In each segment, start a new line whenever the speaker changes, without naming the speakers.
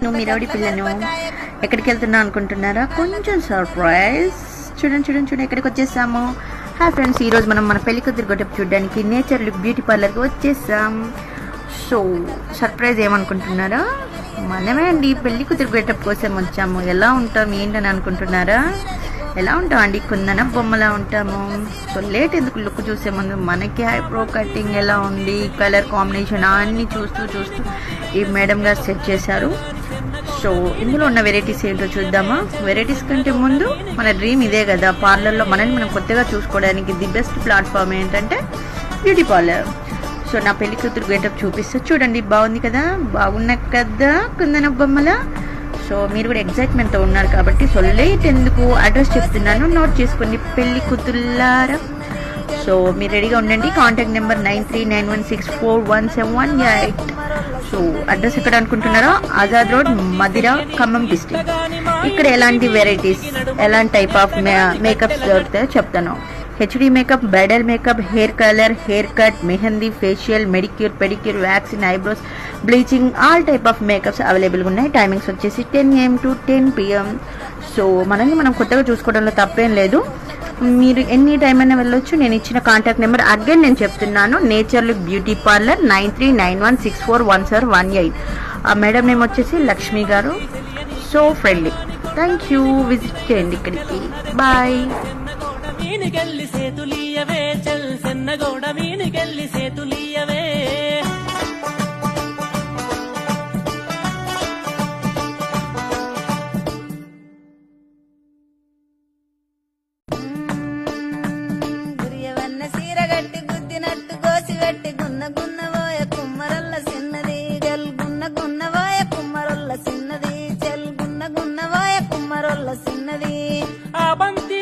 నువ్వు మీరవడి పిల్లను ఎక్కడికి వెళ్తున్నా అనుకుంటున్నారా? కొంచెం సర్ప్రైజ్. చూడండి ఎక్కడికి వచ్చేసాము. హాయ్ ఫ్రెండ్స్, ఈరోజు మనం మన పెళ్లి కూతురు గొట్టపు చూడడానికి నేచర్ లుక్ బ్యూటీ పార్లర్కి వచ్చేసాం. సో సర్ప్రైజ్ ఏమనుకుంటున్నారా? మనమే అండి పెళ్లి కూతురు గెటప్ కోసం వచ్చాము. ఎలా ఉంటాం ఏంటని అనుకుంటున్నారా? ఎలా ఉంటాం అండి, కుందన బొమ్మలా ఉంటాము. సో లేట్ ఎందుకు, లుక్ చూసే ముందు మనకి ఐబ్రో కటింగ్ ఎలా ఉంది, కలర్ కాంబినేషన్ అన్నీ చూస్తూ ఈ మేడం గారు సెట్ చేశారు. సో ఇందులో ఉన్న వెరైటీస్ ఏంటో చూద్దామా? వెరైటీస్ కంటే ముందు మన డ్రీమ్ ఇదే కదా, పార్లర్లో మనల్ని మనం కొత్తగా చూసుకోవడానికి ది బెస్ట్ ప్లాట్ఫామ్ ఏంటంటే బ్యూటీ పార్లర్. సో నా పెళ్లి కూతురు గెటప్ చూపిస్తూ చూడండి, బాగుంది కదా, బాగున్నా కదా కుందన బొమ్మల. సో మీరు కూడా ఎగ్జైట్మెంట్తో ఉన్నారు కాబట్టి సో లేట్ ఎందుకు, అడ్రస్ చెప్తున్నాను, నోట్ చేసుకోండి పెళ్లి కూతుర్లారా. సో మీరు రెడీగా ఉండండి. Contact number 9391641718. సో అడ్రస్ ఎక్కడ అనుకుంటున్నారో, ఆజాద్ రోడ్, మదిరా, ఖమ్మం డిస్ట్రిక్ట్. ఇక్కడ ఎలాంటి వెరైటీస్, ఎలాంటి టైప్ ఆఫ్ మేకప్స్ దొరుకుతాయో చెప్తాను. HD makeup, bridal makeup, hair colour, hair cut, mehndi, facial, Medicure, pedicure, vaccine, eyebrows, bleaching, all type of makeups అవైలబుల్గా ఉన్నాయి. టైమింగ్స్ వచ్చేసి 10 AM to 10 PM. సో మనల్ని మనం కొత్తగా చూసుకోవడంలో తప్పేం లేదు. మీరు ఎనీ టైం అయినా వెళ్ళొచ్చు. నేను ఇచ్చిన కాంటాక్ట్ నెంబర్ అగైన్ నేను చెప్తున్నాను, నేచర్ లుక్ బ్యూటీ పార్లర్, 9391641718. ఆ మేడం నేమ్ వచ్చేసి లక్ష్మి గారు. So friendly. Thank you. Visit చేయండి ఇక్కడికి. బాయ్.
మీనికెళ్ళి సేతులీయవే చెల్ సెన్నగోడ, మీనికెళ్ళి సేతులీయవే.
గురియవన్న సీరగట్టి గుద్దినట్టు గోసిగట్టి గున్న గున్నవోయ కుమ్మరల్ల సిన్నది గల్ గున్న గున్నవోయ కుమ్మరొల్ల సిన్నది చెల్ గున్న గున్నవోయ కుమ్మరొల్ల సిన్నది.
ఆ బంతి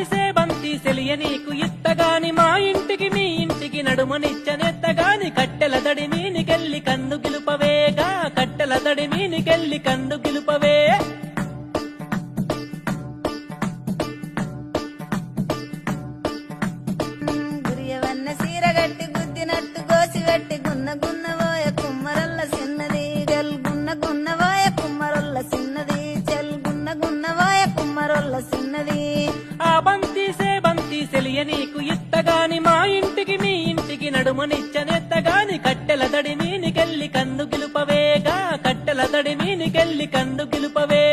సెలియ నీకు ఇత్తగాని, మా ఇంటికి మీ ఇంటికి నడుమనిచ్చనెత్తగాని, కట్టెల దడి మీనికెళ్ళి కందు గిలుపవేగా, కట్టెల దడి మీనికెళ్ళి కందు గిలుపవే.
గురియవన్న సీరగట్టి గుద్దినట్టు గోసిగట్టి గున్న గున్నవోయ కుమ్మరొల్ల సిన్నది గల్ గున్న గున్నవోయ కుమ్మరొల్ల సిన్నది చెల్ గున్న గున్నవోయ కుమ్మరొల్ల సిన్నది.
ఆ బంతి సెలియ నీకు ఇత్తగాని, మా ఇంటికి మీ ఇంటికి నడుమనిచ్చనెత్తగాని, కట్టెల దడి మీనికెళ్ళి కందు గిలుపవేగా, కట్టెల దడి మీనికెళ్ళి కందు గిలుపవే.